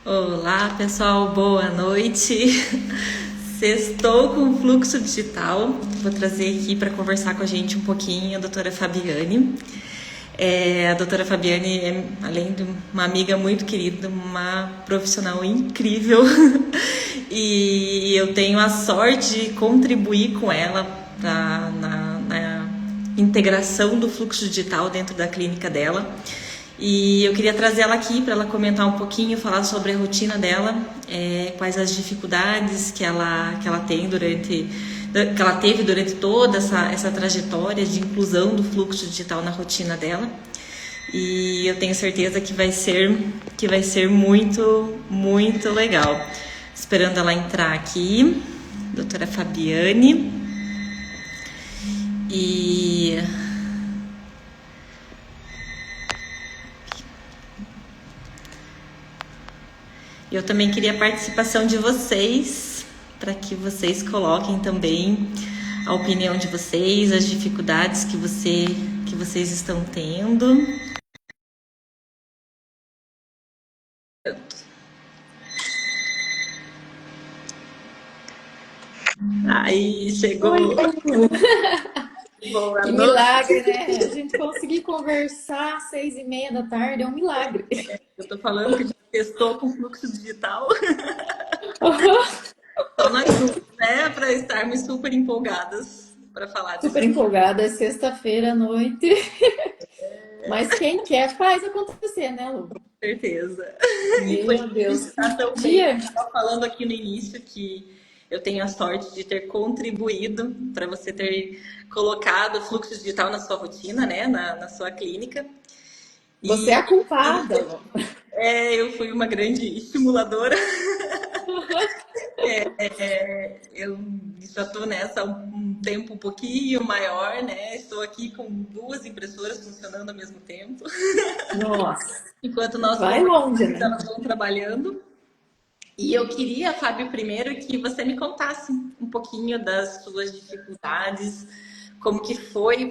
Olá, pessoal, boa noite. Sextou com Fluxo Digital. Vou trazer aqui para conversar com a gente um pouquinho a doutora Fabiane. A doutora Fabiane é, além de uma amiga muito querida, uma profissional incrível. E eu tenho a sorte de contribuir com ela na integração do fluxo digital dentro da clínica dela. E eu queria trazer ela aqui para ela comentar um pouquinho, falar sobre a rotina dela, quais as dificuldades que ela tem que ela teve durante toda essa trajetória de inclusão do fluxo digital na rotina dela. E eu tenho certeza que vai ser muito, muito legal. Esperando ela entrar aqui, doutora Fabiane. E eu também queria a participação de vocês, para que vocês coloquem também a opinião de vocês, as dificuldades que vocês estão tendo. Aí chegou. Oi, Lu. Boa Que noite. milagre, né? A gente conseguir conversar às 6h30 da tarde é um milagre. Eu tô falando que a gente testou com fluxo digital, Uhum. só nós duas, né, para estarmos super empolgadas para falar Super disso. empolgada, é sexta-feira à noite. Mas quem quer faz acontecer, né, Lu? Com certeza. E por Meu isso que a gente Deus, está que tão bem. Eu dia. estava falando aqui no início que eu tenho a sorte de ter contribuído para você ter colocado o fluxo digital na sua rotina, né, na sua clínica. Você é E a culpada, Lu. eu fui uma grande estimuladora. Eu já estou nessa há um tempo um pouquinho maior, né? Estou aqui com 2 impressoras funcionando ao mesmo tempo. Nossa, Enquanto nós vai longe, conversamos, né? elas vão trabalhando. E eu queria, Fábio, primeiro que você me contasse um pouquinho das suas dificuldades, como que foi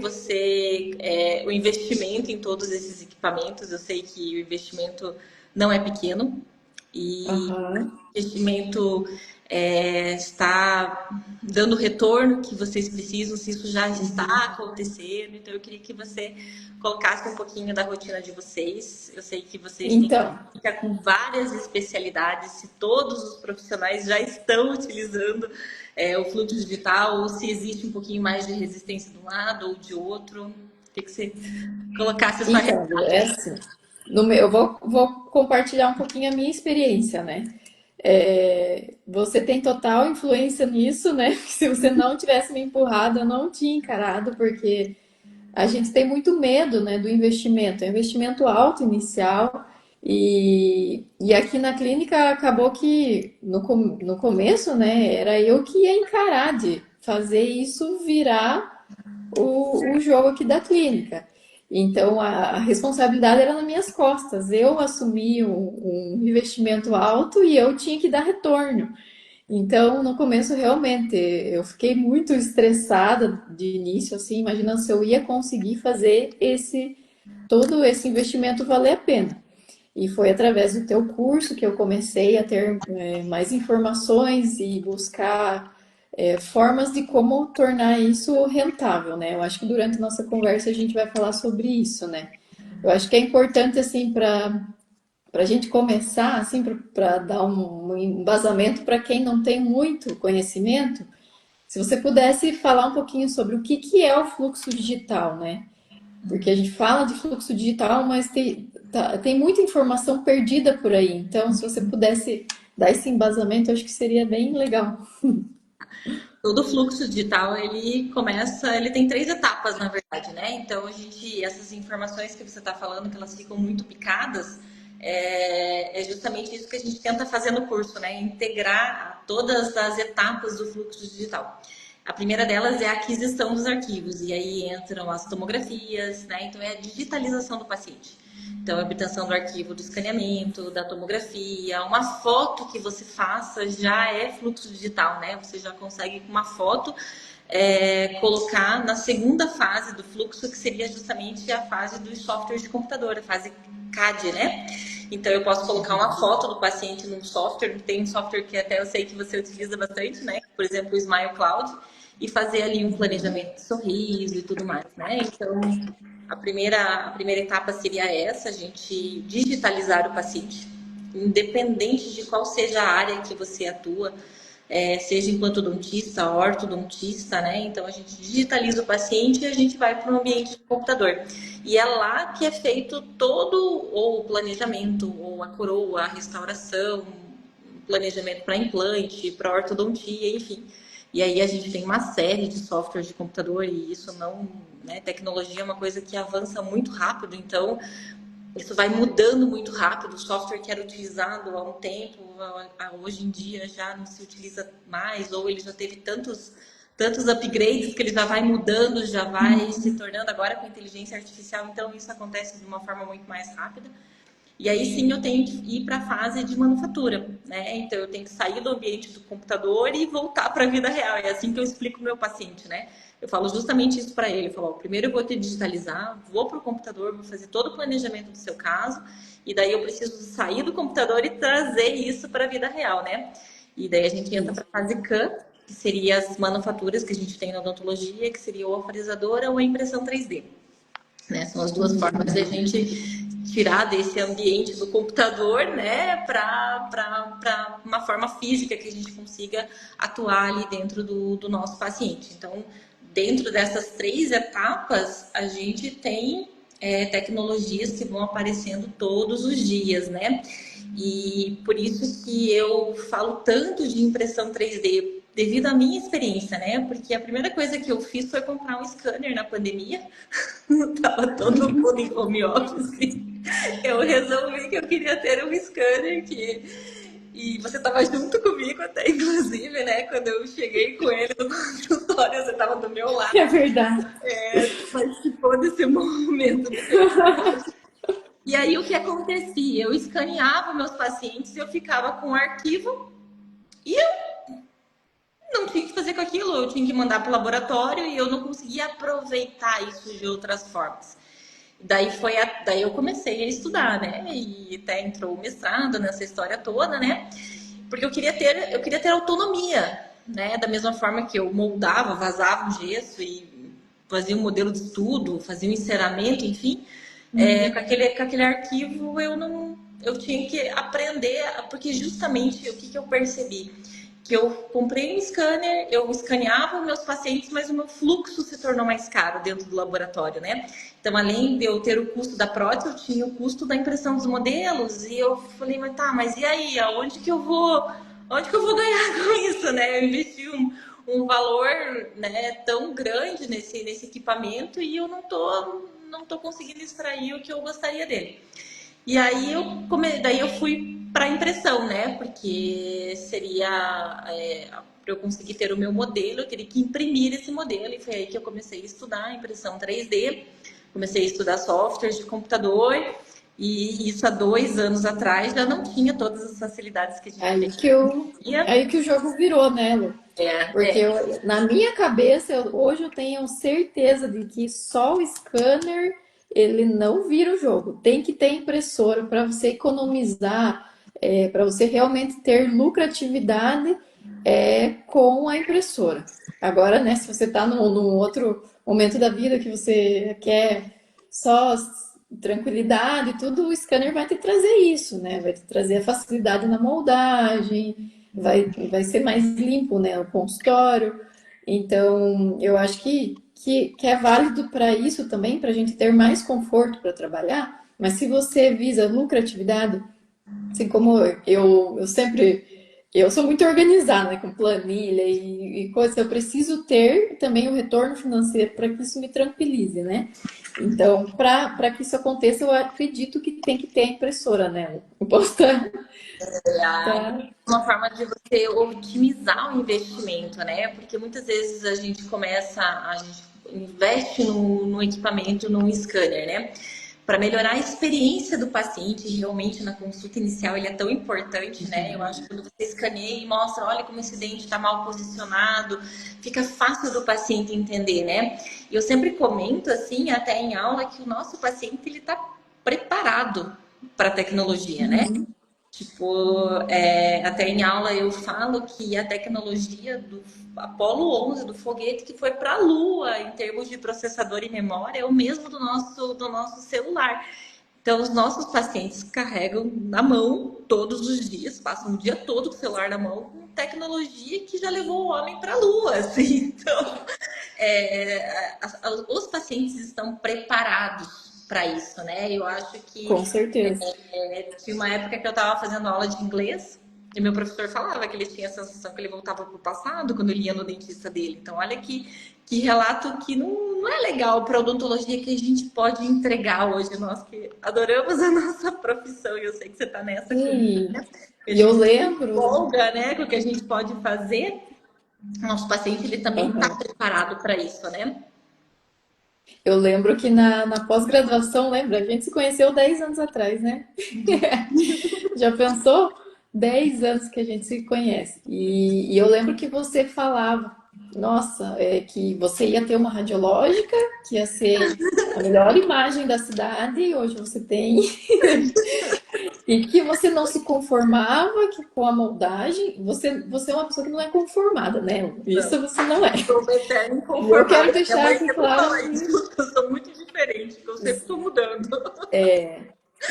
o investimento em todos esses equipamentos. Eu sei que o investimento não é pequeno e Aham. o investimento está dando o retorno que vocês precisam, se isso já está acontecendo. Então, eu queria que você colocasse um pouquinho da rotina de vocês. Eu sei que vocês têm Então, fica com várias especialidades, se todos os profissionais já estão utilizando o fluxo digital, ou se existe um pouquinho mais de resistência de um lado ou de outro. Queria que você colocasse a sua Lu, realidade. é assim. Eu vou compartilhar um pouquinho a minha experiência, né? Você tem total influência nisso, né? Se você não tivesse me empurrado, eu não tinha encarado, porque a gente tem muito medo, né, do investimento. É um investimento alto inicial. E aqui na clínica acabou que no começo, né, era eu que ia encarar de fazer isso virar o jogo aqui da clínica. Então a responsabilidade era nas minhas costas. Eu assumi um investimento alto e eu tinha que dar retorno. Então, no começo, realmente, eu fiquei muito estressada de início, assim, imaginando se eu ia conseguir fazer todo esse investimento valer a pena. E foi através do teu curso que eu comecei a ter mais informações e buscar formas de como tornar isso rentável, né? Eu acho que durante a nossa conversa a gente vai falar sobre isso, né? Eu acho que é importante, assim, para a gente começar, assim, para dar um embasamento para quem não tem muito conhecimento, se você pudesse falar um pouquinho sobre o que é o fluxo digital, né? Porque a gente fala de fluxo digital, mas tem muita informação perdida por aí. Então, se você pudesse dar esse embasamento, eu acho que seria bem legal. Todo fluxo digital, ele tem 3 etapas, na verdade, né? Então, essas informações que você está falando, que elas ficam muito picadas, é justamente isso que a gente tenta fazer no curso, né? Integrar todas as etapas do fluxo digital. A primeira delas é a aquisição dos arquivos, e aí entram as tomografias, né? Então, é a digitalização do paciente. Então, a obtenção do arquivo do escaneamento, da tomografia, uma foto que você faça já é fluxo digital, né? Você já consegue, com uma foto, colocar na segunda fase do fluxo, que seria justamente a fase dos softwares de computador, a fase CAD, né? Então eu posso colocar uma foto do paciente num software, tem um software que até eu sei que você utiliza bastante, né? Por exemplo, o Smile Cloud, e fazer ali um planejamento de sorriso e tudo mais, né? Então a primeira etapa seria essa, a gente digitalizar o paciente, independente de qual seja a área que você atua, seja enquanto odontista, ortodontista, né? Então a gente digitaliza o paciente e a gente vai para um ambiente de computador. E é lá que é feito todo ou o planejamento, ou a coroa, a restauração, planejamento para implante, para ortodontia, enfim. E aí a gente tem uma série de softwares de computador e isso não, né, tecnologia é uma coisa que avança muito rápido, então isso vai mudando muito rápido. O software que era utilizado há um tempo, hoje em dia já não se utiliza mais, ou ele já teve tantos upgrades que ele já vai mudando, já vai se tornando agora com inteligência artificial, então isso acontece de uma forma muito mais rápida. E aí sim eu tenho que ir para a fase de manufatura, né? Então eu tenho que sair do ambiente do computador e voltar para a vida real. É assim que eu explico o meu paciente, né? Eu falo justamente isso para ele. Eu falo, ó, primeiro eu vou te digitalizar, vou para o computador, vou fazer todo o planejamento do seu caso, e daí eu preciso sair do computador e trazer isso para a vida real, né? E daí a gente entra para a fase CAM, que seria as manufaturas que a gente tem na odontologia, que seria ou a farizadora ou a impressão 3D. Né? São as duas formas de a gente tirar desse ambiente do computador, né, para uma forma física que a gente consiga atuar ali dentro do nosso paciente. Então, dentro dessas 3 etapas, a gente tem tecnologias que vão aparecendo todos os dias, né? E por isso que eu falo tanto de impressão 3D, devido à minha experiência, né? Porque a primeira coisa que eu fiz foi comprar um scanner na pandemia. Tava todo mundo em home office. Eu resolvi que eu queria ter um scanner e você estava junto comigo até, inclusive, né? Quando eu cheguei com ele no consultório, você estava do meu lado. É verdade. Participou desse momento do meu. E aí o que acontecia? Eu escaneava meus pacientes, eu ficava com o arquivo e eu não tinha o que fazer com aquilo, eu tinha que mandar para o laboratório e eu não conseguia aproveitar isso de outras formas. Daí eu comecei a estudar, né? E até entrou o mestrado nessa história toda, né? Porque eu queria ter autonomia, né? Da mesma forma que eu moldava, vazava um gesso e fazia um modelo de estudo, fazia um enceramento, enfim, com aquele arquivo eu tinha que aprender, porque justamente o que eu percebi? Que eu comprei um scanner, eu escaneava meus pacientes, mas o meu fluxo se tornou mais caro dentro do laboratório, né? Então, além de eu ter o custo da prótese, eu tinha o custo da impressão dos modelos, e eu falei, mas tá, mas e aí? Onde que eu vou ganhar com isso, né? Eu investi um valor, né, tão grande nesse equipamento e eu não tô conseguindo extrair o que eu gostaria dele. E aí daí eu fui para impressão, né? Porque seria para eu conseguir ter o meu modelo, eu teria que imprimir esse modelo. E foi aí que eu comecei a estudar impressão 3D, comecei a estudar softwares de computador. E isso há 2 anos atrás já não tinha todas as facilidades que a gente Aí tem que, o, hoje em dia. aí que o jogo virou, né, Lu? Porque É. na minha cabeça, hoje eu tenho certeza de que só o scanner ele não vira o jogo. Tem que ter impressora para você economizar, para você realmente ter lucratividade com a impressora. Agora, né, se você está num outro momento da vida que você quer só tranquilidade e tudo, o scanner vai te trazer isso, né? Vai te trazer a facilidade na moldagem, vai ser mais limpo, né, o consultório. Então, eu acho que é válido para isso também, para a gente ter mais conforto para trabalhar. Mas se você visa lucratividade, assim como eu sempre. Eu sou muito organizada, né, com planilha e coisas. Eu preciso ter também o retorno financeiro para que isso me tranquilize, né? Então, para que isso aconteça, eu acredito que tem que ter a impressora, né? Eu posso estar. Uma forma de você otimizar o investimento, né? Porque muitas vezes a gente investe no equipamento, num scanner, né? Para melhorar a experiência do paciente, realmente na consulta inicial ele é tão importante, né? Eu acho que quando você escaneia e mostra, olha como esse dente está mal posicionado, fica fácil do paciente entender, né? E eu sempre comento assim, até em aula, que o nosso paciente ele está preparado para tecnologia, né? Uhum. Tipo, até em aula eu falo que a tecnologia do Apollo 11, do foguete que foi para a Lua, em termos de processador e memória, é o mesmo do nosso celular. Então, os nossos pacientes carregam na mão todos os dias, passam o dia todo com o celular na mão, com tecnologia que já levou o homem para a Lua, assim. Então, os pacientes estão preparados para isso, né? Eu acho que Com certeza. tinha uma época que eu estava fazendo aula de inglês e meu professor falava que ele tinha a sensação que ele voltava para o passado quando ele ia no dentista dele. Então, olha que relato que não é legal para a odontologia que a gente pode entregar hoje. Nós que adoramos a nossa profissão e eu sei que você está nessa comigo, Sim. né? A E eu gente se lembro. empolga, né, com o que a gente pode fazer. Nosso paciente ele também está Aham. preparado para isso, né? Eu lembro que na pós-graduação, lembra? A gente se conheceu 10 anos atrás, né? Já pensou? 10 anos que a gente se conhece. E eu lembro que você falava, nossa, que você ia ter uma radiológica, que ia ser a melhor imagem da cidade, e hoje você tem. E que você não se conformava que com a moldagem, você é uma pessoa que não é conformada, né? Isso Não. você não é. Sou uma eterna E eu quero inconformada. Minha deixar mãe aqui sempre claro fala isso. Eu sou muito diferente, que eu sempre estou mudando.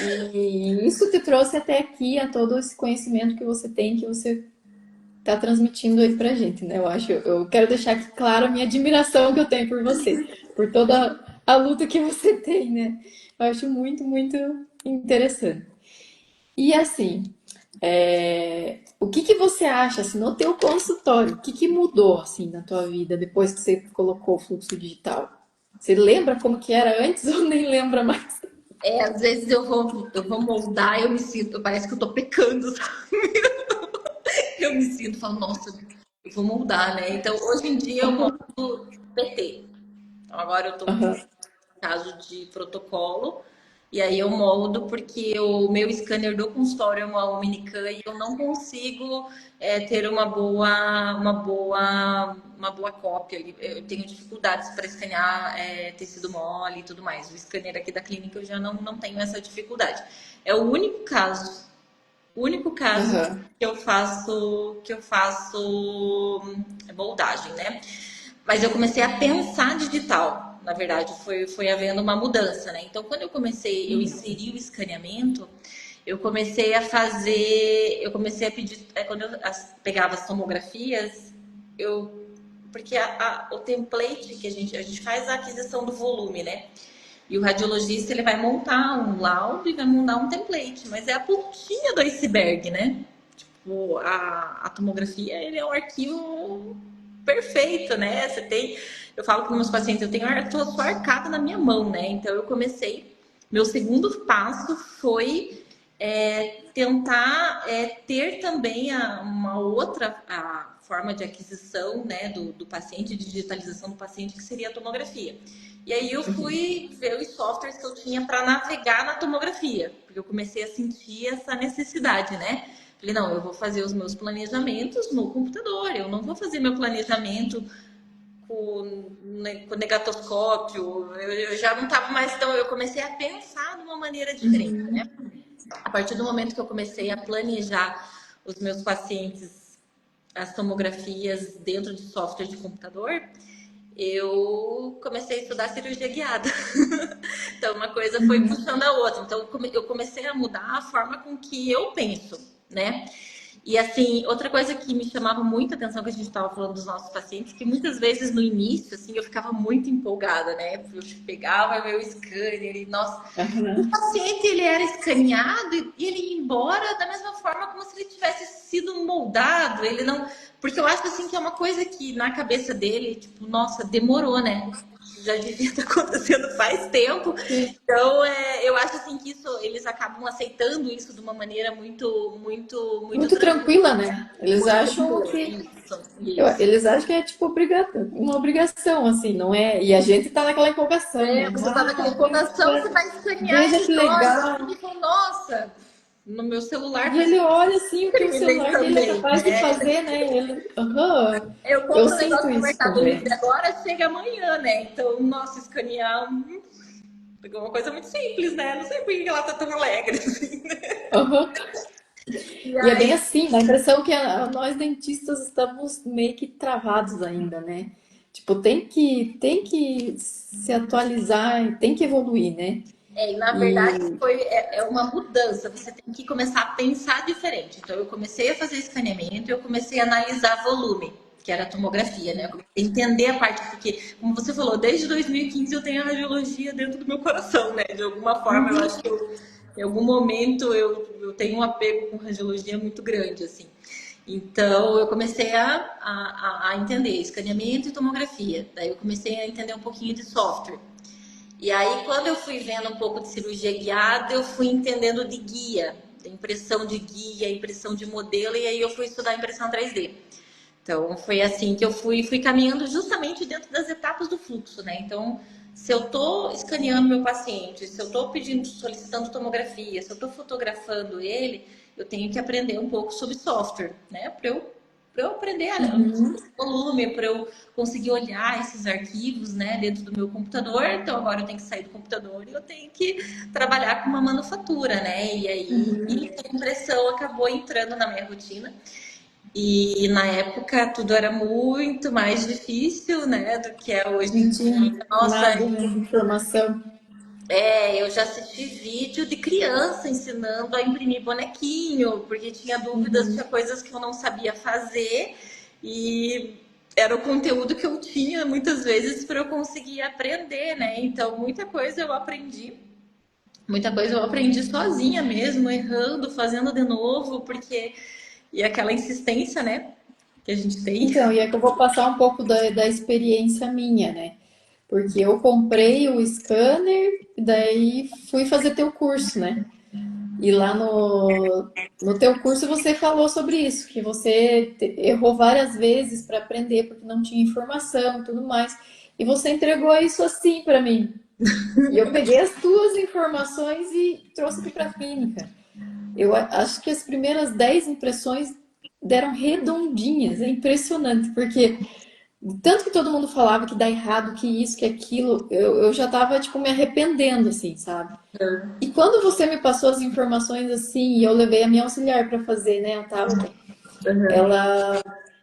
e isso te trouxe até aqui a todo esse conhecimento que você tem, que você está transmitindo aí pra gente, né? Eu quero deixar aqui claro a minha admiração que eu tenho por você, por toda a luta que você tem, né? Eu acho muito, muito interessante. E assim, o que que você acha, assim, no teu consultório, o que que mudou, assim, na tua vida depois que você colocou o fluxo digital? Você lembra como que era antes ou nem lembra mais? Às vezes eu vou moldar, eu me sinto, parece que eu tô pecando, sabe? Eu me sinto, falo, nossa, eu vou moldar, né? Então, hoje em dia eu moldo PT. Então, agora eu tô com Aham, caso de protocolo. E aí eu moldo porque o meu scanner do consultório é uma Omnicam e eu não consigo ter uma boa cópia. Eu tenho dificuldades para escanear tecido mole e tudo mais. O scanner aqui da clínica eu já não tenho essa dificuldade. É o único caso aham. que eu faço moldagem, né? Mas eu comecei a pensar digital. Na verdade, foi havendo uma mudança, né? Então, quando eu inseri o escaneamento, eu comecei a pedir, quando eu pegava as tomografias, eu, porque o template que a gente faz a aquisição do volume, né? E o radiologista ele vai montar um laudo e vai montar um template, mas é a pontinha do iceberg, né? A tomografia ele é um arquivo perfeito, né? Eu falo para meus pacientes, tô só arcada na minha mão, né? Então eu comecei, meu segundo passo foi tentar ter também uma outra forma de aquisição, né, do paciente, de digitalização do paciente, que seria a tomografia. E aí eu fui ver os softwares que eu tinha para navegar na tomografia, porque eu comecei a sentir essa necessidade, né? Falei, não, eu vou fazer os meus planejamentos no computador, eu não vou fazer meu planejamento com negatoscópio, eu já não estava mais, então eu comecei a pensar de uma maneira diferente, né? A partir do momento que eu comecei a planejar os meus pacientes, as tomografias dentro de software de computador, eu comecei a estudar cirurgia guiada. Então, uma coisa foi puxando a outra. Então, eu comecei a mudar a forma com que eu penso, né? E assim, outra coisa que me chamava muita atenção, que a gente estava falando dos nossos pacientes, que muitas vezes no início, assim, eu ficava muito empolgada, né? Eu pegava meu scanner e, nossa, o Aham. paciente ele era escaneado e ele ia embora da mesma forma como se ele tivesse sido moldado. Ele não, porque eu acho assim que é uma coisa que na cabeça dele, tipo, nossa, demorou, né? Já devia estar acontecendo faz tempo. Sim. Então, eu acho assim que isso eles acabam aceitando isso de uma maneira muito, muito, muito Muito tranquila. tranquila, né? Eles Muito acham tranquila. que Isso, isso. eles acham que é tipo uma obrigação, assim, não é? E a gente tá naquela empolgação, né? Você tá naquela empolgação, você vai escanear, Veja que ele olha legal. assim e fala, nossa, no meu celular E faz ele olha assim o que o streaming celular dele é também, capaz de né? fazer, né? Ele, aham, Eu eu compro um sinto negócio no isso Mercado também. Livre agora, chega amanhã, né? Então, nossa, escanear. Uma coisa muito simples, né? Não sei por que ela tá tão alegre assim. Aham. E E é bem aí, assim, dá a impressão que nós dentistas estamos meio que travados ainda, né? Tipo, tem que se atualizar, tem que evoluir, né? e na verdade E é uma mudança, você tem que começar a pensar diferente. Então eu comecei a fazer escaneamento, eu comecei a analisar volume, que era a tomografia, né? Eu comecei a entender a parte, porque, como você falou, desde 2015 eu tenho a radiologia dentro do meu coração, né? De alguma forma, eu acho que em algum momento eu tenho um apego com radiologia muito grande, assim. Então, eu comecei a entender escaneamento e tomografia. Daí, eu comecei a entender um pouquinho de software. E aí, quando eu fui vendo um pouco de cirurgia guiada, eu fui entendendo de guia, de impressão de guia, impressão de modelo, e aí eu fui estudar impressão 3D. Então, foi assim que eu fui caminhando justamente dentro das etapas do fluxo, né? Então, se eu estou escaneando meu paciente, se eu estou pedindo, solicitando tomografia, se eu estou fotografando ele, eu tenho que aprender um pouco sobre software, né? Para eu aprender uhum, volume, para eu conseguir olhar esses arquivos, né, dentro do meu computador. Então, agora eu tenho que sair do computador e eu tenho que trabalhar com uma manufatura, né? E aí, uhum. a impressão acabou entrando na minha rotina. E na época tudo era muito mais difícil, né, do que é hoje Não em dia. tinha Nossa, nada, né, de informação. eu já assisti vídeo de criança ensinando a imprimir bonequinho, porque tinha dúvidas, tinha Uhum. coisas que eu não sabia fazer e era o conteúdo que eu tinha muitas vezes para eu conseguir aprender, né? Então, muita coisa eu aprendi sozinha mesmo, errando, fazendo de novo, porque e aquela insistência, né, que a gente tem. Então, e é que eu vou passar um pouco da experiência minha, né? Porque eu comprei o scanner, daí fui fazer teu curso, né? E lá no teu curso você falou sobre isso, que você errou várias vezes para aprender porque não tinha informação e tudo mais. E você entregou isso assim para mim. E eu peguei as tuas informações e trouxe aqui para a clínica. Eu acho que as primeiras 10 impressões deram redondinhas. É impressionante, porque tanto que todo mundo falava que dá errado, que isso, que aquilo, eu já tava, tipo, me arrependendo, assim, sabe? E quando você me passou as informações assim, e eu levei a minha auxiliar para fazer, né, a Tabata, ela,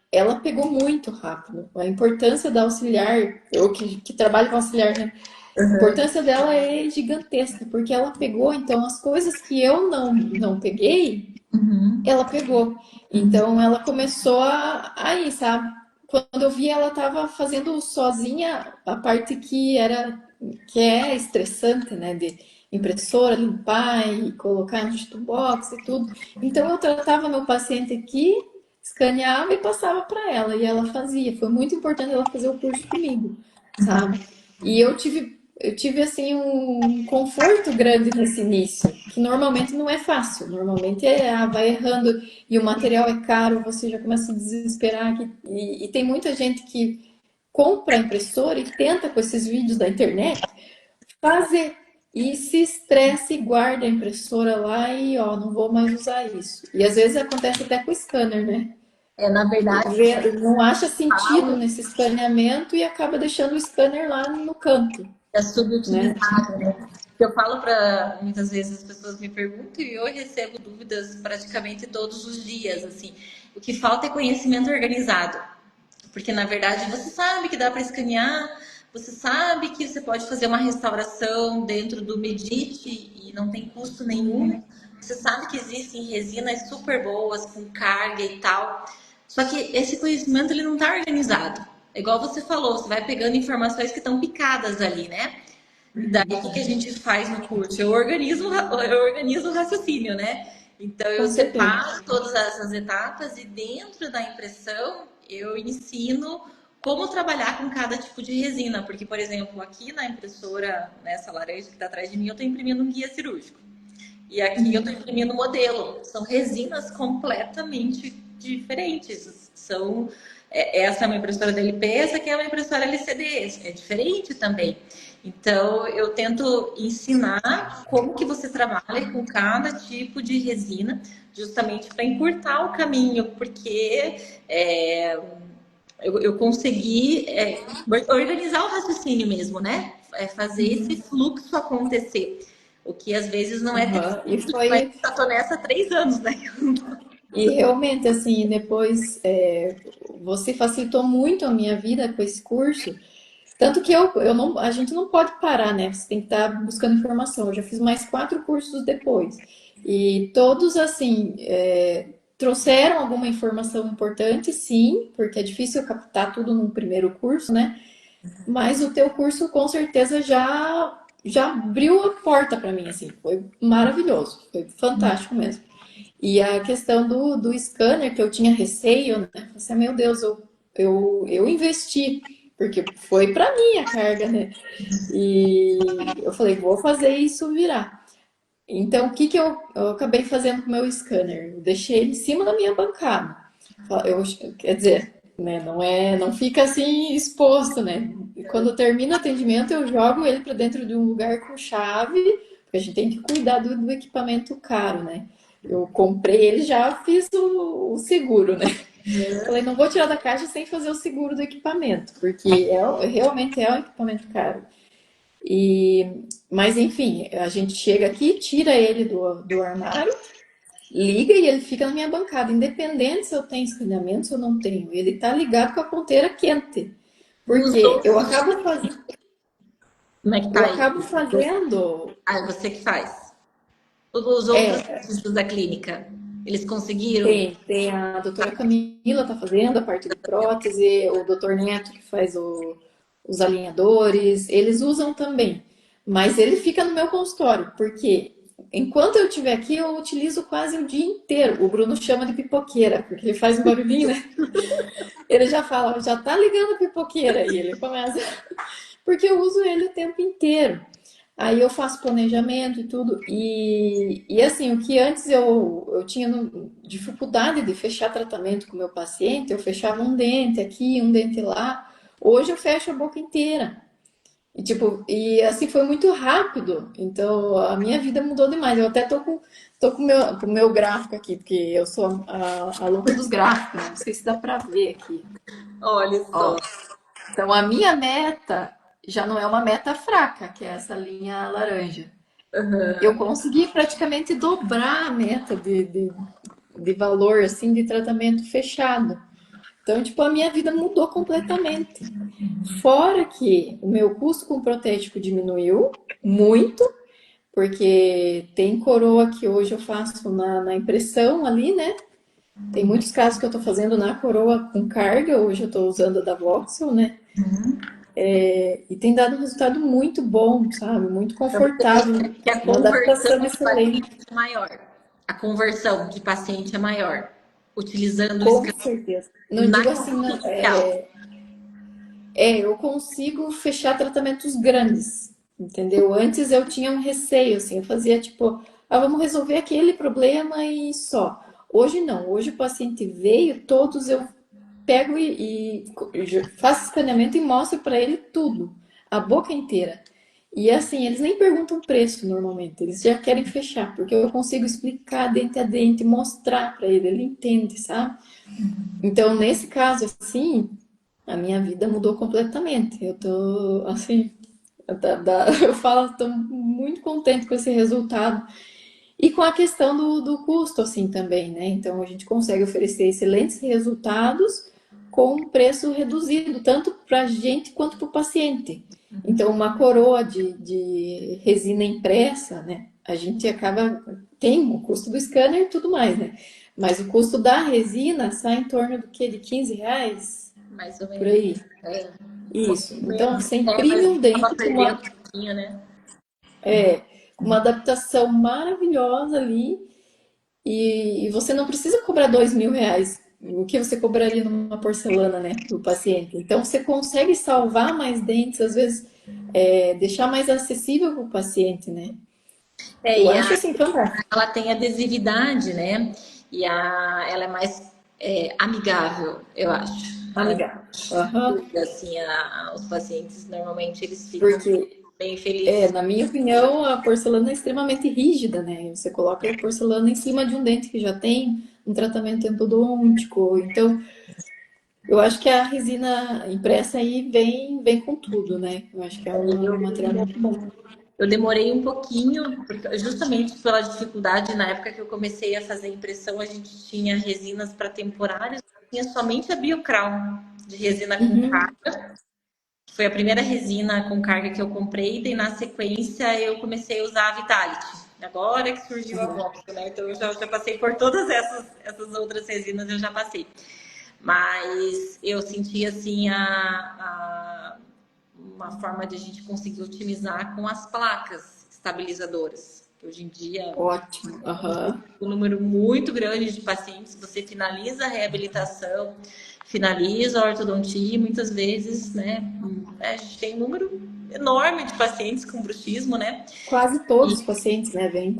ela pegou muito rápido. A importância da auxiliar, eu que trabalho com auxiliar, né, a importância dela é gigantesca, porque ela pegou, então, as coisas que eu não peguei, ela pegou. Então, ela começou a ir, sabe? Quando eu vi, ela estava fazendo sozinha a parte que é estressante, né? De impressora, limpar e colocar no box e tudo. Então, eu tratava meu paciente aqui, escaneava e passava para ela, e ela fazia. Foi muito importante ela fazer o curso comigo, sabe? E eu tive assim um conforto grande nesse início, que normalmente não é fácil. Normalmente vai errando e o material é caro, você já começa a desesperar. E tem muita gente que compra a impressora e tenta com esses vídeos da internet fazer e se estressa e guarda a impressora lá e ó, não vou mais usar isso. E às vezes acontece até com o scanner, né? Na verdade, Não acha sentido nesse escaneamento e acaba deixando o scanner lá no canto, é né? subutilizado, né? Eu falo para muitas vezes as pessoas me perguntam e eu recebo dúvidas praticamente todos os dias, assim. O que falta é conhecimento organizado, porque na verdade você sabe que dá para escanear, você sabe que você pode fazer uma restauração dentro do Medite e não tem custo nenhum. Você sabe que existem resinas super boas com carga e tal. Só que esse conhecimento ele não está organizado. É igual você falou, você vai pegando informações que estão picadas ali, né? E daí o que a gente faz no curso? Eu organizo o raciocínio, né? Então eu Com certeza. separo todas essas etapas e dentro da impressão eu ensino como trabalhar com cada tipo de resina. Porque, por exemplo, aqui na impressora, nessa laranja que está atrás de mim, eu estou imprimindo um guia cirúrgico. E aqui eu estou imprimindo modelo. São resinas completamente diferentes. Essa é uma impressora DLP, essa aqui é uma impressora LCD. É diferente também. Então, eu tento ensinar como que você trabalha com cada tipo de resina, justamente para encurtar o caminho, porque eu consegui organizar o raciocínio mesmo, né? fazer esse fluxo acontecer. O que às vezes não é tão Aham. E simples, mas foi. eu tô nessa há 3 anos, né? E realmente, assim, depois você facilitou muito a minha vida com esse curso. Tanto que eu não, a gente não pode parar, né? Você tem que estar buscando informação. Eu já fiz mais 4 cursos depois. E todos, assim, trouxeram alguma informação importante, sim, porque é difícil captar tudo num primeiro curso, né? Mas o teu curso com certeza já abriu a porta para mim, assim. Foi maravilhoso, foi fantástico mesmo. E a questão do scanner, que eu tinha receio, né? Eu pensei, meu Deus, eu investi, porque foi para mim a carga, né? E eu falei, vou fazer isso virar. Então, o que que eu acabei fazendo com o meu scanner? Eu deixei ele em cima da minha bancada. Eu, quer dizer, né, não fica assim exposto, né? E quando termina o atendimento, eu jogo ele para dentro de um lugar com chave, porque a gente tem que cuidar do equipamento caro, né? Eu comprei ele, já fiz o seguro, né? Falei, não vou tirar da caixa sem fazer o seguro do equipamento, porque realmente é um equipamento caro. Mas enfim, a gente chega aqui, tira ele do armário, liga e ele fica na minha bancada, independente se eu tenho escaneamento, se eu não tenho. Ele tá ligado com a ponteira quente. E os Porque outros, como é que eu tá aí? acabo fazendo. Ah, você que faz. Os outros cursos da clínica, eles conseguiram? Tem a doutora Camila tá fazendo a parte de prótese, o doutor Neto que faz os alinhadores, eles usam também. Mas ele fica no meu consultório, porque enquanto eu estiver aqui, eu utilizo quase o dia inteiro. O Bruno chama de pipoqueira, porque ele faz um barulhinho, né? Ele já fala, já tá ligando a pipoqueira, e ele começa. Porque eu uso ele o tempo inteiro. Aí eu faço planejamento e tudo. E assim, o que antes eu tinha dificuldade de fechar tratamento com o meu paciente, eu fechava um dente aqui, um dente lá. Hoje eu fecho a boca inteira. E, tipo, e assim foi muito rápido. Então a minha vida mudou demais. Eu até tô com o meu gráfico aqui, porque eu sou a louca dos gráficos, né? Não sei se dá pra ver aqui. Olha Ó, só. então a minha meta já não é uma meta fraca, que é essa linha laranja. Eu consegui praticamente dobrar a meta de valor, assim, de tratamento fechado. Então, tipo, a minha vida mudou completamente. Fora que o meu custo com protético diminuiu muito, porque tem coroa que hoje eu faço na impressão ali, né? Tem muitos casos que eu tô fazendo na coroa com carga, hoje eu tô usando a da Voxel, né? E tem dado um resultado muito bom, sabe? Muito Então você percebe confortável, que a uma conversão adaptação de excelente. paciente é maior. A conversão de paciente é maior. Utilizando o Com scan certeza. Não na digo assim, consulta inicial. eu consigo fechar tratamentos grandes, entendeu? Antes eu tinha um receio, assim, eu fazia tipo, vamos resolver aquele problema e só. Hoje não, hoje o paciente veio, todos eu pego e faço escaneamento e mostro para ele tudo, a boca inteira. E assim, eles nem perguntam preço normalmente, eles já querem fechar, porque eu consigo explicar dente a dente, mostrar para ele, ele entende, sabe? Então, nesse caso, assim, a minha vida mudou completamente. Eu tô, assim, eu falo, tô muito contente com esse resultado. E com a questão do custo, assim, também, né? Então, a gente consegue oferecer excelentes resultados com um preço reduzido, tanto para a gente quanto para o paciente. Então, uma coroa de resina impressa, né? A gente acaba, tem o custo do scanner e tudo mais, né? Mas o custo da resina sai em torno do quê? De R$ 15? Mais ou Por menos. aí. É, um Isso. pouquinho Então, menos. você É, imprime mas um acaba dente com perdendo um pouquinho, né? uma adaptação maravilhosa ali e você não precisa cobrar R$ 2.000, o que você cobraria numa porcelana, né, do paciente. Então, você consegue salvar mais dentes, às vezes, deixar mais acessível para o paciente, né? É, Eu e acho assim fantástico. ela tem adesividade, né? Ela é mais amigável, eu acho. Ela Amigável. Aham. assim, os pacientes normalmente eles ficam Porque bem felizes. na minha opinião, a porcelana é extremamente rígida, né? Você coloca a porcelana em cima de um dente que já tem um tratamento endodôntico. Então, Eu acho que a resina impressa aí vem com tudo, né? Eu acho que é um material muito bom. Eu demorei um pouquinho, justamente pela dificuldade. Na época que eu comecei a fazer impressão, a gente tinha resinas para temporários, tinha somente a Biocrown de resina com Uhum. carga, que foi a primeira resina com carga que eu comprei, e na sequência eu comecei a usar a Vitality. Agora que surgiu a Vox, né? Então eu já passei por todas essas outras resinas, eu já passei. Mas eu senti assim uma forma de a gente conseguir otimizar com as placas estabilizadoras. Hoje em dia, Ótimo. Aham. um número muito grande de pacientes, você finaliza a reabilitação, finaliza a ortodontia, muitas vezes, né? A gente tem um número enorme de pacientes com bruxismo, né? Quase todos E os pacientes, né, vêm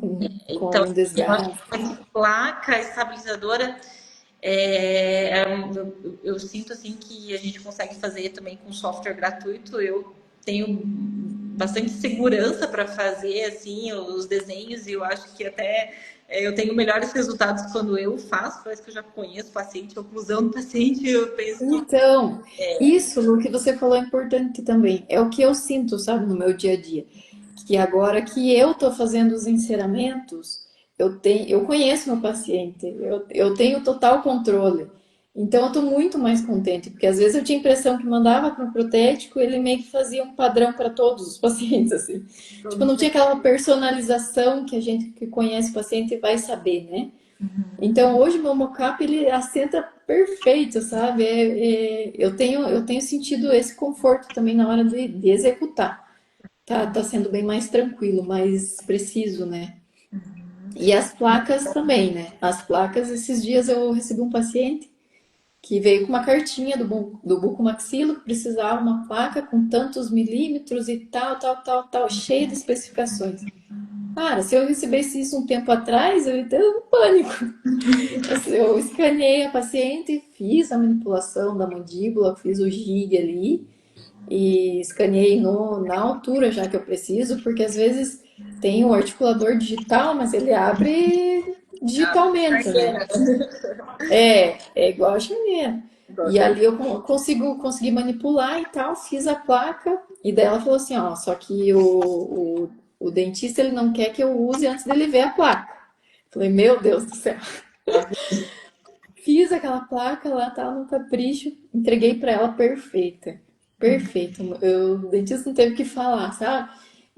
então, com eu acho desgaste. que essa placa estabilizadora eu sinto assim que a gente consegue fazer também com software gratuito. Eu tenho bastante segurança para fazer assim os desenhos e eu acho que até eu tenho melhores resultados quando eu faço. Parece que eu já conheço o paciente, a oclusão do paciente. Eu penso que Então, isso, Lu, que você falou é importante também. É o que eu sinto, sabe, no meu dia a dia. Que agora que eu tô fazendo os enceramentos, eu conheço meu paciente, eu tenho total controle. Então, eu tô muito mais contente, porque às vezes eu tinha a impressão que mandava para um protético, ele meio que fazia um padrão para todos os pacientes, assim. Tipo, não tinha aquela personalização que a gente que conhece o paciente vai saber, né? Então, hoje meu mockup ele assenta perfeito, sabe? Eu tenho sentido esse conforto também na hora de executar. Tá sendo bem mais tranquilo, mais preciso, né? E as placas também, né? As placas, esses dias eu recebi um paciente que veio com uma cartinha do bucomaxilo que precisava uma placa com tantos milímetros e tal, cheia de especificações. Cara, se eu recebesse isso um tempo atrás, eu ia ter um pânico. Eu escaneei a paciente, fiz a manipulação da mandíbula, fiz o gig ali e escaneei na altura já que eu preciso, porque às vezes tem o articulador digital, mas ele abre digitalmente, né? É igual a chaminé. E ali eu consegui manipular e tal, fiz a placa, e daí ela falou assim, ó, só que o dentista ele não quer que eu use antes dele ver a placa. Falei, meu Deus do céu. Fiz aquela placa lá, tá no capricho, entreguei pra ela perfeita. Perfeita. O dentista não teve o que falar, sabe?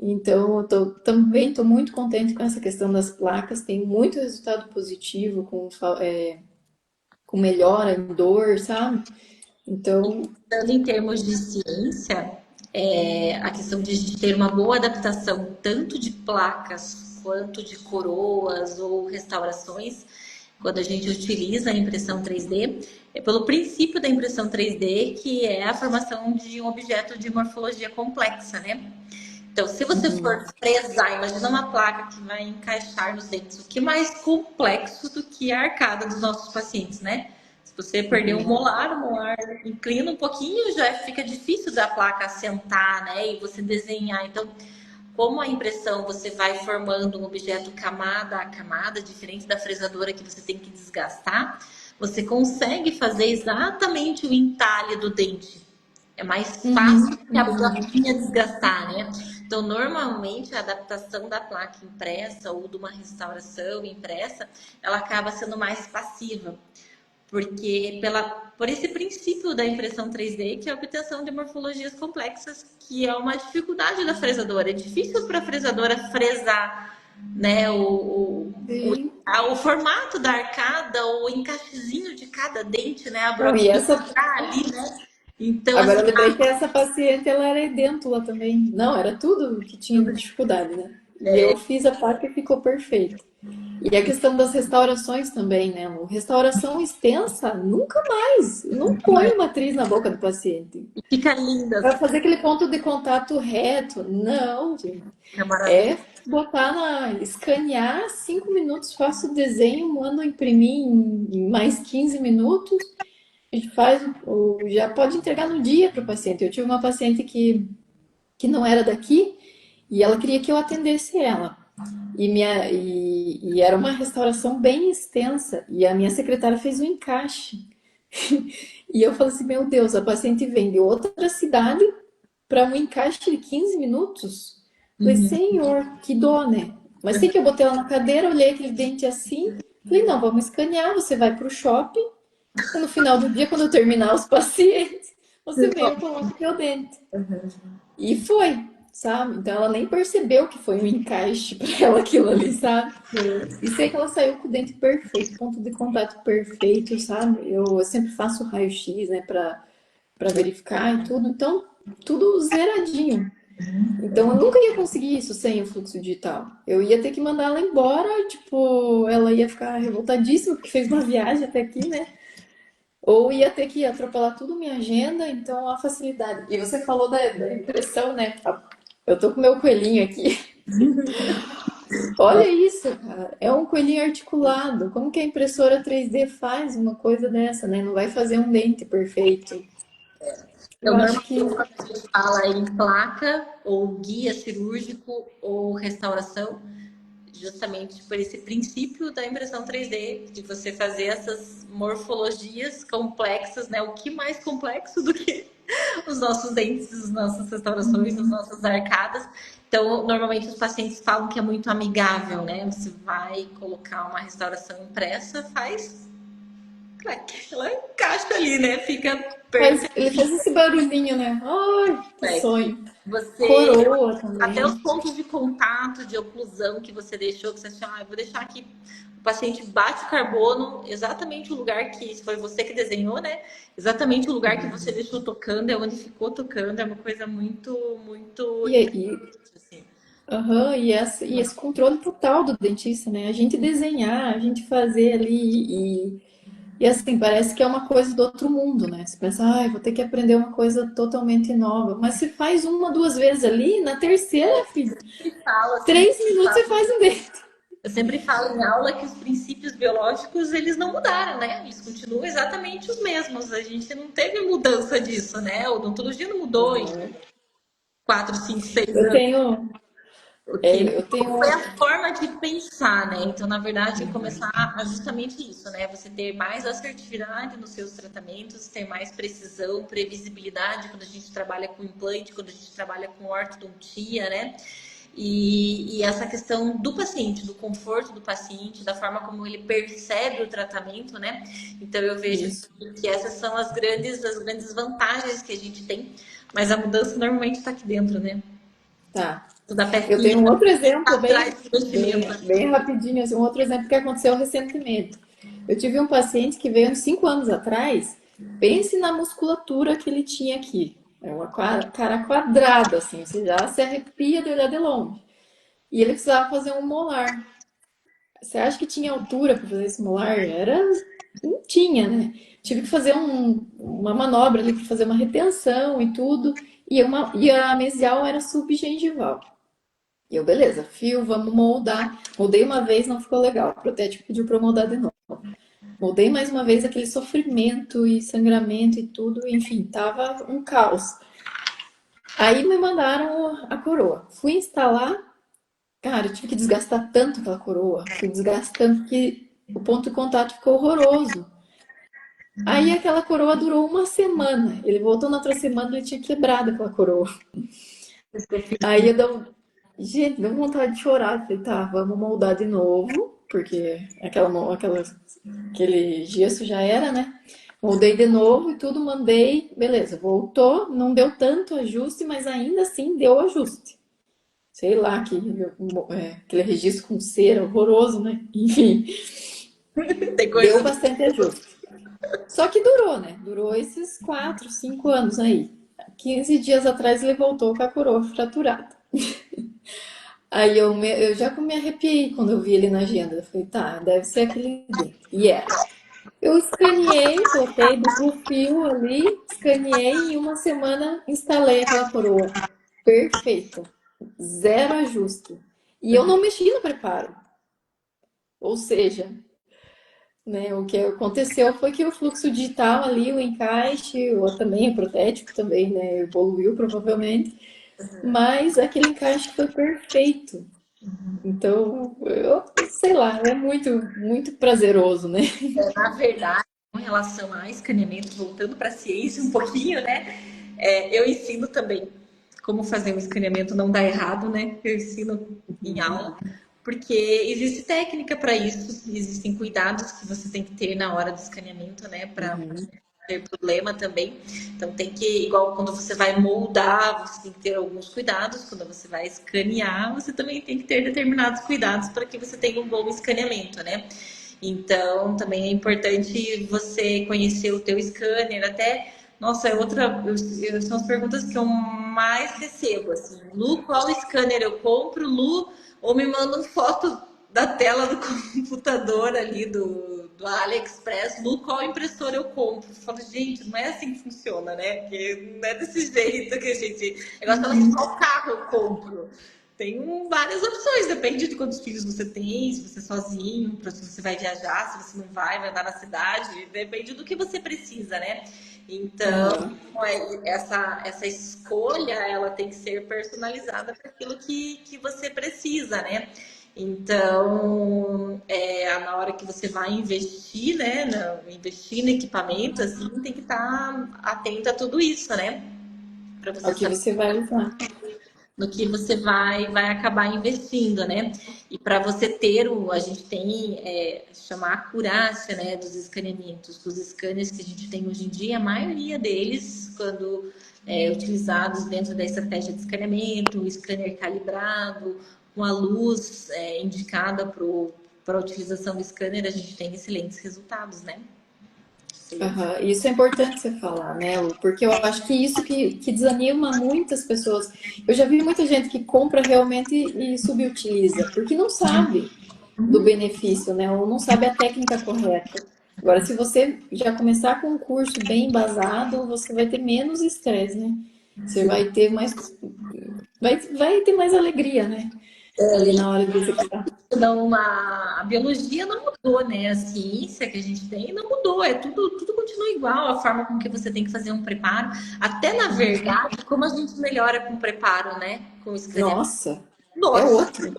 Então, também tô muito contente com essa questão das placas. Tem muito resultado positivo com melhora em dor, sabe? Então, Tanto em termos de ciência, a questão de a gente ter uma boa adaptação tanto de placas quanto de coroas ou restaurações, quando a gente utiliza a impressão 3D, é pelo princípio da impressão 3D, que é a formação de um objeto de morfologia complexa, né? Então, se você for fresar, imagina uma placa que vai encaixar nos dentes, o que é mais complexo do que a arcada dos nossos pacientes, né? Se você perder um molar, o molar inclina um pouquinho, já fica difícil da placa assentar, né? E você desenhar. Então, como a impressão você vai formando um objeto camada a camada, diferente da fresadora que você tem que desgastar, você consegue fazer exatamente o entalhe do dente. É mais fácil que a plaquinha desgastar, né? Então, normalmente, a adaptação da placa impressa ou de uma restauração impressa, ela acaba sendo mais passiva. Porque por esse princípio da impressão 3D, que é a obtenção de morfologias complexas, que é uma dificuldade da fresadora. É difícil para a fresadora fresar, né, sim. o formato da arcada, o encaixezinho de cada dente, né, a Não, e broquinha essa. que tá ali, né? Então, Agora assim, eu lembrei que essa paciente ela era edêntula também. Não, era tudo que tinha dificuldade, né? E eu fiz a placa e ficou perfeito. E a questão das restaurações também, né, Lu? Restauração extensa, nunca mais. Não põe matriz na boca do paciente. fica linda, Vai assim, fazer aquele ponto de contato reto. Não, gente. é maravilhoso. É escanear 5 minutos, faço o desenho, mando imprimir em mais 15 minutos. A gente já pode entregar no dia para o paciente. Eu tive uma paciente que não era daqui e ela queria que eu atendesse ela. E era uma restauração bem extensa. E a minha secretária fez um encaixe. E eu falei assim, meu Deus, a paciente vem de outra cidade para um encaixe de 15 minutos? Falei, Uhum. senhor, que dó, né? Mas sei que eu botei ela na cadeira, olhei aquele dente assim, falei, não, vamos escanear, você vai para o shopping, e no final do dia, quando eu terminar os pacientes, você vem e coloca o teu dente. E foi, sabe? Então ela nem percebeu que foi um encaixe para ela aquilo ali, sabe? E sei que ela saiu com o dente perfeito, ponto de contato perfeito, sabe? Eu sempre faço raio-x, né, para verificar e tudo. Então, tudo zeradinho. Então, eu nunca ia conseguir isso sem o fluxo digital. Eu ia ter que mandar ela embora, tipo, ela ia ficar revoltadíssima porque fez uma viagem até aqui, né? Ou ia ter que atropelar tudo minha agenda, então a facilidade. E você falou da impressão, né? Eu tô com meu coelhinho aqui. Olha isso, cara. É um coelhinho articulado. Como que a impressora 3D faz uma coisa dessa, né? Não vai fazer um dente perfeito. Eu Então, acho normalmente, que quando a gente fala em placa, ou guia cirúrgico, ou restauração, justamente por esse princípio da impressão 3D, de você fazer essas morfologias complexas, né? O que mais complexo do que os nossos dentes, as nossas restaurações, as nossas arcadas. Então, normalmente os pacientes falam que é muito amigável, né? Você vai colocar uma restauração impressa, faz ela encaixa ali, né? Fica ele faz perfeito. esse barulhinho, né? Ai, que sonho. Você Coroa até os também. pontos de contato, de oclusão que você deixou, que você achou, eu vou deixar aqui. O paciente bate o carbono, exatamente o lugar que foi você que desenhou, né? Exatamente o lugar que você deixou tocando, é onde ficou tocando, é uma coisa muito, muito E aí, interessante, assim. aham, e esse controle total do dentista, né? A gente desenhar, a gente fazer ali e assim, parece que é uma coisa do outro mundo, né? Você pensa, ai, vou ter que aprender uma coisa totalmente nova. Mas se faz uma, duas vezes ali, na terceira, filho, Eu falo assim, 3 minutos você faz um dente. eu sempre falo em aula que os princípios biológicos eles não mudaram, né? Eles continuam exatamente os mesmos. A gente não teve mudança disso, né? A odontologia não mudou em Uhum. 4, 5, 6 Eu anos. tenho, O que eu foi tenho, a forma de pensar, né? Então, na verdade, começar a justamente isso, né? Você ter mais assertividade nos seus tratamentos, ter mais precisão, previsibilidade quando a gente trabalha com implante, quando a gente trabalha com ortodontia, né? E essa questão do paciente, do conforto do paciente, da forma como ele percebe o tratamento, né? Então eu vejo isso, que essas são as grandes vantagens que a gente tem, mas a mudança normalmente está aqui dentro, né? tá. Da Eu pecinha tenho um outro tá exemplo atrás do investimento. bem rapidinho, assim, um outro exemplo que aconteceu recentemente. Eu tive um paciente que veio uns 5 anos atrás. Pense na musculatura que ele tinha aqui. É uma cara quadrada, assim, você já se arrepia de olhar de longe. E ele precisava fazer um molar. Você acha que tinha altura para fazer esse molar? Não tinha, né? Tive que fazer uma manobra ali para fazer uma retenção e tudo. E a mesial era subgengival. E eu, beleza, fio, vamos moldar. Moldei uma vez, não ficou legal. O protético pediu para eu moldar de novo. Moldei mais uma vez aquele sofrimento e sangramento e tudo, enfim, tava um caos. Aí me mandaram a coroa. Fui instalar, cara, eu tive que desgastar tanto aquela coroa. Fui desgastando que o ponto de contato ficou horroroso. Aí aquela coroa durou uma semana. Ele voltou na outra semana, ele tinha quebrado aquela coroa. Aí eu dou, gente, deu vontade de chorar. Falei, tá, vamos moldar de novo, porque aquele gesso já era, né? Moldei de novo e tudo, mandei, beleza, voltou, não deu tanto ajuste, mas ainda assim deu ajuste. Sei lá, aquele registro com cera horroroso, né? Enfim, Tem deu coisa. bastante ajuste. Só que durou, né? Durou esses 4, 5 anos aí. 15 dias atrás ele voltou com a coroa fraturada. Aí eu já me arrepiei quando eu vi ele na agenda. Eu falei, tá, deve ser aquele dente. E era. Eu escaneei, coloquei duplo fio ali, escaneei e em uma semana instalei aquela coroa. Perfeita. Zero ajuste. E eu não mexi no preparo. Ou seja, né, o que aconteceu foi que o fluxo digital ali, o encaixe, ou também o protético também, né, evoluiu provavelmente, mas aquele encaixe foi perfeito. Então, eu sei lá, é muito, muito prazeroso, né? Na verdade, relação a escaneamento, voltando para a ciência um pouquinho, né? Eu ensino também como fazer um escaneamento não dar errado, né? Eu ensino em aula, porque existe técnica para isso, existem cuidados que você tem que ter na hora do escaneamento, né? Para ter problema também. Então tem que, igual quando você vai moldar, você tem que ter alguns cuidados. Quando você vai escanear, você também tem que ter determinados cuidados para que você tenha um bom escaneamento, né? Então também é importante você conhecer o teu scanner, até, nossa, são as perguntas que eu mais recebo, assim, Lu, qual scanner eu compro, Lu, ou me mandam foto da tela do computador ali do AliExpress, Lu, qual impressora eu compro? Eu falo, gente, não é assim que funciona, né? Porque não é desse jeito que a gente. Eu gosto de qual carro eu compro. Tem várias opções, depende de quantos filhos você tem, se você é sozinho, se você vai viajar, se você não vai andar na cidade, depende do que você precisa, né? Então, essa escolha, ela tem que ser personalizada para aquilo que você precisa, né? Então, na hora que você vai investir, né, investir no equipamento, assim, tem que estar atento a tudo isso, né? Para É o você que saber você vai usar. no que você vai acabar investindo, né? E para você ter a gente tem chamar acurácia, né, dos escaneamentos, dos scanners que a gente tem hoje em dia, a maioria deles, quando utilizados dentro da estratégia de escaneamento, o scanner calibrado, com a luz indicada para a utilização do scanner, a gente tem excelentes resultados, né? Aham. Isso é importante você falar, né, Lu? Porque eu acho que isso que desanima muitas pessoas. Eu já vi muita gente que compra realmente e subutiliza, porque não sabe do benefício, né? Ou não sabe a técnica correta. Agora, se você já começar com um curso bem embasado, você vai ter menos estresse, né? Você vai ter mais, vai ter mais alegria, né? Ali na hora de executar. Não, a biologia não mudou, né? A ciência que a gente tem não mudou. Tudo continua igual, a forma com que você tem que fazer um preparo. Até na verdade, como a gente melhora com o preparo, né? Com o escaneamento. Nossa, é Nossa, outro.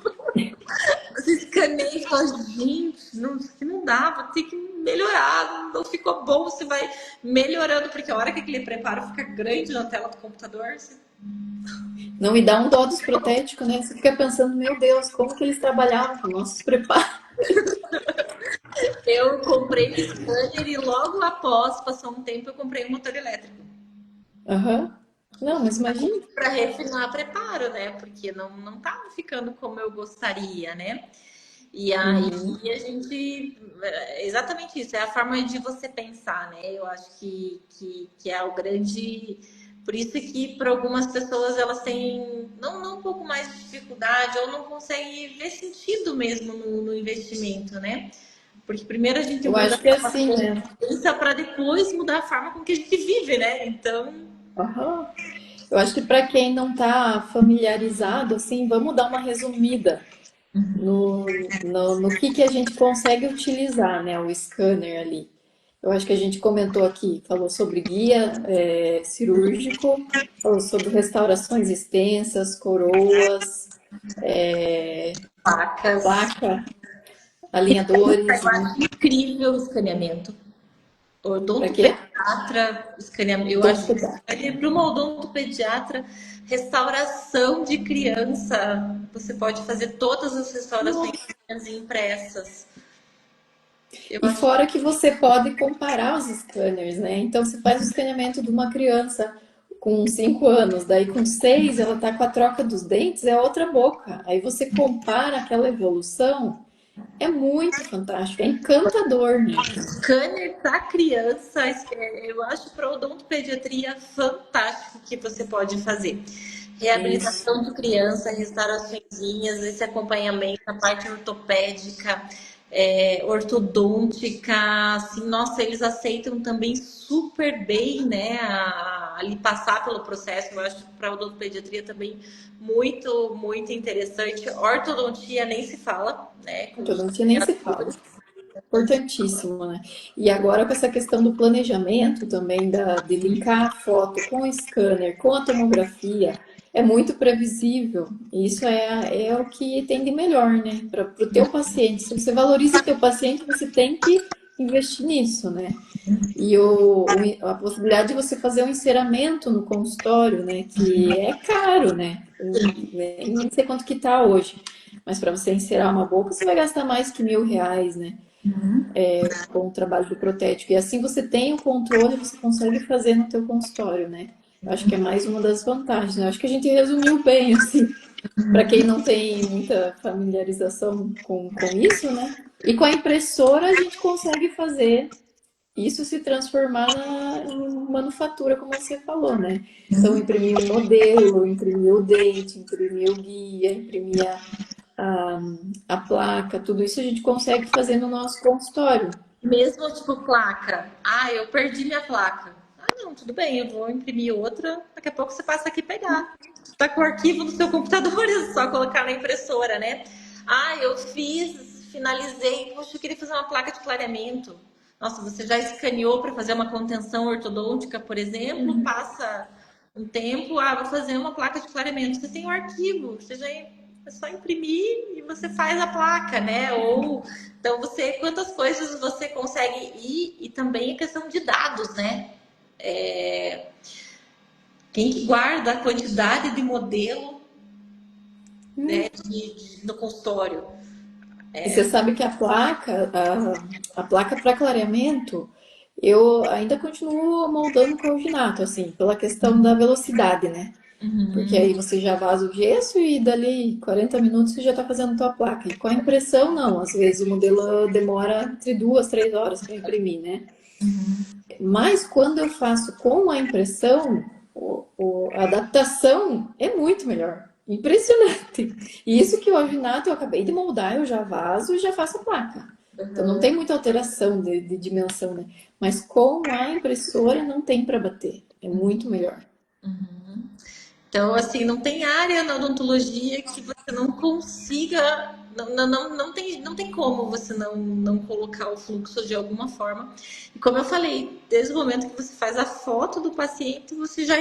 você escaneia e fala, gente, não dá, vou ter que melhorar, não ficou bom, você vai melhorando, porque a hora que aquele preparo fica grande na tela do computador, você... Não me dá um dó dos protéticos, né? Você fica pensando, meu Deus, como que eles trabalhavam com nossos preparos? Eu comprei o scanner e logo após, passou um tempo, eu comprei um motor elétrico. Aham. Não, mas imagina. Para refinar preparo, né? Porque não tava ficando como eu gostaria, né? E aí a gente. Exatamente isso, é a forma de você pensar, né? Eu acho que é o grande. Por isso que para algumas pessoas elas têm não um pouco mais de dificuldade ou não conseguem ver sentido mesmo no investimento, né? Porque primeiro a gente Eu muda acho que é a assim, né? consciência para depois mudar a forma com que a gente vive, né? Então, Aham. Eu acho que para quem não está familiarizado, assim, vamos dar uma resumida no que a gente consegue utilizar, né? O scanner ali. Eu acho que a gente comentou aqui, falou sobre guia cirúrgico, falou sobre restaurações extensas, coroas, facas. placa, alinhadores, Eu né? acho incrível o escaneamento. Para quê? Odontopediatra, escaneamento. Eu Odonto acho pediatra. que para uma odontopediatra, restauração de criança, você pode fazer todas as restaurações impressas. Eu E acho fora que você pode comparar os scanners, né? Então, você faz o escaneamento de uma criança com 5 anos, daí com 6 ela tá com a troca dos dentes, é outra boca. Aí você compara aquela evolução, é muito fantástico, é encantador, né? scanner para criança, eu acho para odontopediatria fantástico que você pode fazer. Isso. Reabilitação de criança, restauraçõezinhas, esse acompanhamento, a parte ortopédica, ortodôntica, assim, nossa, eles aceitam também super bem, né, ali passar pelo processo. Eu acho que para odontopediatria também muito, muito interessante. Ortodontia nem se fala, né, com os Ortodontia nem se fala. Importantíssimo, né? E agora com essa questão do planejamento também, de linkar a foto com o scanner, com a tomografia, é muito previsível. E isso é o que tem de melhor, né? Para o teu paciente. Se você valoriza o teu paciente, você tem que investir nisso, né? E a possibilidade de você fazer um enceramento no consultório, né? Que é caro, né? Nem sei quanto que tá hoje. Mas para você encerar uma boca, você vai gastar mais que R$ 1.000, né? Com o trabalho do protético. E assim você tem o controle, você consegue fazer no teu consultório, né? Eu acho que é mais uma das vantagens, né? Eu acho que a gente resumiu bem, assim, para quem não tem muita familiarização com isso, né? E com a impressora a gente consegue fazer isso se transformar em manufatura, como você falou, né? Então, imprimir um modelo, imprimir o dente, imprimir o guia, imprimir a, a placa, tudo isso a gente consegue fazer no nosso consultório. Mesmo tipo placa. Ah, eu perdi minha placa. Ah, não, tudo bem, eu vou imprimir outra. Daqui a pouco você passa aqui e pegar. Tá com o arquivo no seu computador, é só colocar na impressora, né? Ah, eu fiz, finalizei. Poxa, eu queria fazer uma placa de clareamento. Nossa, você já escaneou para fazer uma contenção ortodôntica, por exemplo, passa um tempo, vou fazer uma placa de clareamento. Você tem o arquivo, você já é só imprimir e você faz a placa, né? Ou então você, quantas coisas você consegue ir e também a questão de dados, né? Quem que guarda a quantidade de modelo, né, no consultório? E você sabe que a placa para clareamento, eu ainda continuo moldando com alginato, assim, pela questão da velocidade, né? Porque aí você já vaza o gesso e dali 40 minutos você já está fazendo tua placa. E com a impressão, não. Às vezes o modelo demora entre 2, 3 horas para imprimir, né? Mas quando eu faço com a impressão, a adaptação é muito melhor. Impressionante. E isso que o alginato eu acabei de moldar, eu já vazo e já faço a placa. Então não tem muita alteração de dimensão, né? Mas com a impressora não tem para bater. É muito melhor. Então, assim, não tem área na odontologia que você não consiga, não tem como você não colocar o fluxo de alguma forma. E como eu falei, desde o momento que você faz a foto do paciente, você já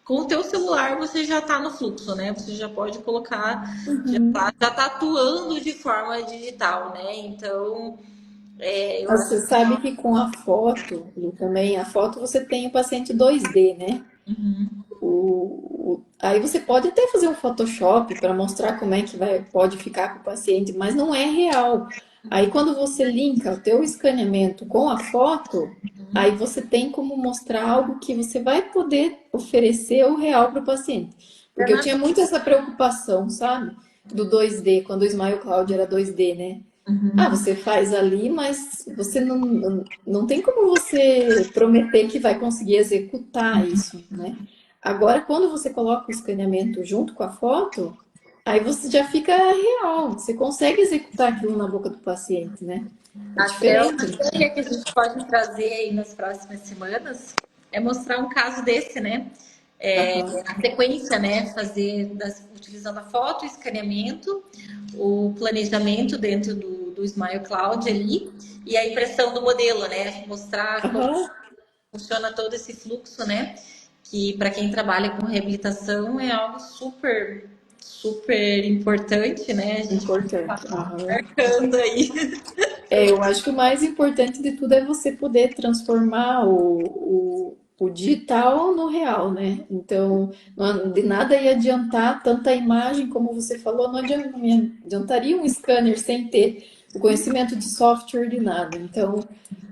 com o teu celular você já está no fluxo, né? Você já pode colocar, já tá atuando de forma digital, né? Então, eu Mas acho você sabe que com a foto, e também a foto você tem o paciente 2D, né? Aí você pode até fazer um Photoshop para mostrar como é que pode ficar com o paciente, mas não é real. Aí quando você linka o teu escaneamento com a foto, aí você tem como mostrar algo que você vai poder oferecer o real para o paciente. Porque eu tinha muito essa preocupação, sabe? Do 2D, quando o Smile Cloud era 2D, né? Você faz ali, mas você não tem como você prometer que vai conseguir executar isso, né? Agora, quando você coloca o escaneamento junto com a foto, aí você já fica real, você consegue executar aquilo na boca do paciente, né? É até uma diferente. ideia que a gente pode trazer aí nas próximas semanas é mostrar um caso desse, né? Aham. A sequência, né? Utilizando a foto, o escaneamento, o planejamento dentro do Smile Cloud ali e a impressão do modelo, né? Mostrar como Aham. funciona todo esse fluxo, né? Que para quem trabalha com reabilitação é algo super, super importante, né? A gente Importante. Aham. marcando aí. Eu acho que o mais importante de tudo é você poder transformar o digital no real, né? Então, de nada ia adiantar tanta imagem, como você falou, não me adiantaria um scanner sem ter o conhecimento de software de nada. Então,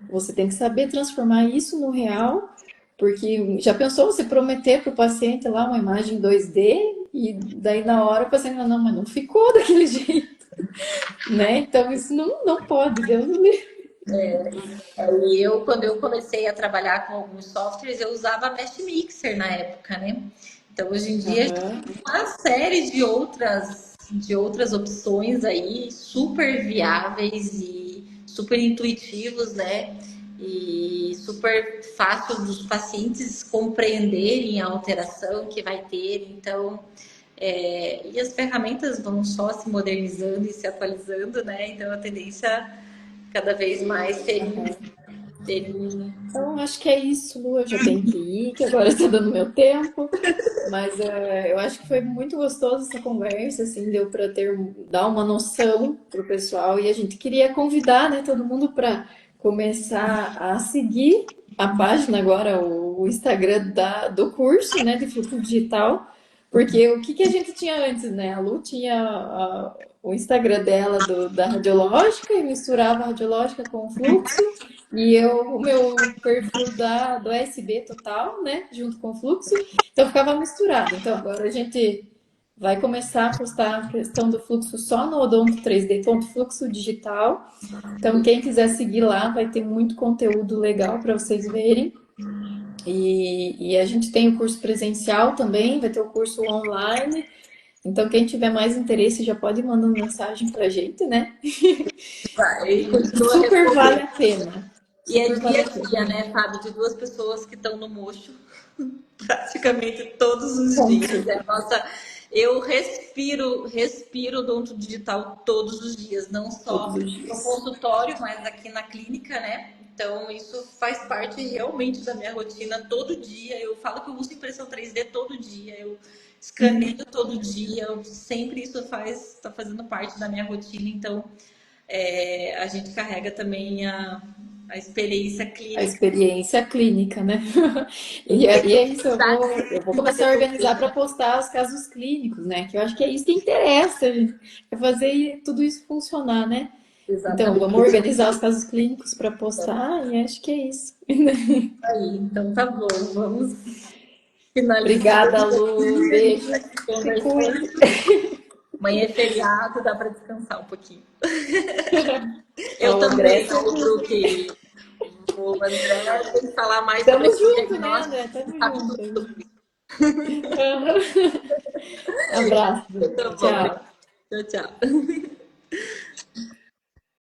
você tem que saber transformar isso no real, porque já pensou você prometer para o paciente lá uma imagem 2D e daí na hora o paciente fala, não, mas não ficou daquele jeito, né? Então, isso não pode, Deus me livre. E quando eu comecei a trabalhar com alguns softwares, eu usava Mesh Mixer na época, né? Então, hoje em dia, a gente Aham. tem uma série de outras opções aí, super viáveis e super intuitivos, né? E super fácil dos pacientes compreenderem a alteração que vai ter. Então, e as ferramentas vão só se modernizando e se atualizando, né? Então, a tendência cada vez mais ter. Então, acho que é isso, Lu. Eu já tenho que ir, que agora está dando meu tempo. Mas eu acho que foi muito gostoso essa conversa, assim, deu para dar uma noção pro pessoal. E a gente queria convidar, né, todo mundo para começar a seguir a página agora, o Instagram do curso, né, de fluxo digital, porque o que que a gente tinha antes, né? A Lu tinha o Instagram dela da radiológica e misturava a radiológica com o fluxo, e eu o meu perfil do SB total, né, junto com o fluxo, então ficava misturado. Então agora a gente vai começar a postar a questão do fluxo só no Odonto 3D.fluxo digital. Então, quem quiser seguir lá, vai ter muito conteúdo legal para vocês verem. E a gente tem o curso presencial também, vai ter o curso online. Então, quem tiver mais interesse já pode ir mandando mensagem para a gente, né? Vai, E continua super vale respondendo. a pena. E é Super vale dia a a pena. dia, né, Fábio, de duas pessoas que estão no mocho praticamente todos os dias. Ponto. É, nossa, eu respiro odonto digital todos os dias, não Todos só os no dias. consultório, mas aqui na clínica, né? Então, isso faz parte realmente da minha rotina todo dia. Eu falo que eu uso impressão 3D todo dia, eu escaneio todo dia, sempre isso está fazendo parte da minha rotina. Então, a gente carrega também a experiência A clínica. experiência clínica, né? E E é tem isso, eu vou que começar a organizar para postar os casos clínicos, né? Que eu acho que é isso que interessa, gente. É fazer tudo isso funcionar, né? Então, vamos exatamente organizar os casos clínicos para postar e acho que é isso. aí. Então tá bom, vamos finalizando Obrigada, aqui, Lu. a gente Beijo. vai Se conversando. cuide. Amanhã é feriado, dá para descansar um pouquinho. Eu Ó, o André, também, se ó, o cuide. Brook, o André tem que falar mais sobre Tamo esse junto, né, diagnóstico, André? que Tamo sabe tudo junto. sobre Abraço. isso. Tá bom, Tchau. tchau, tchau.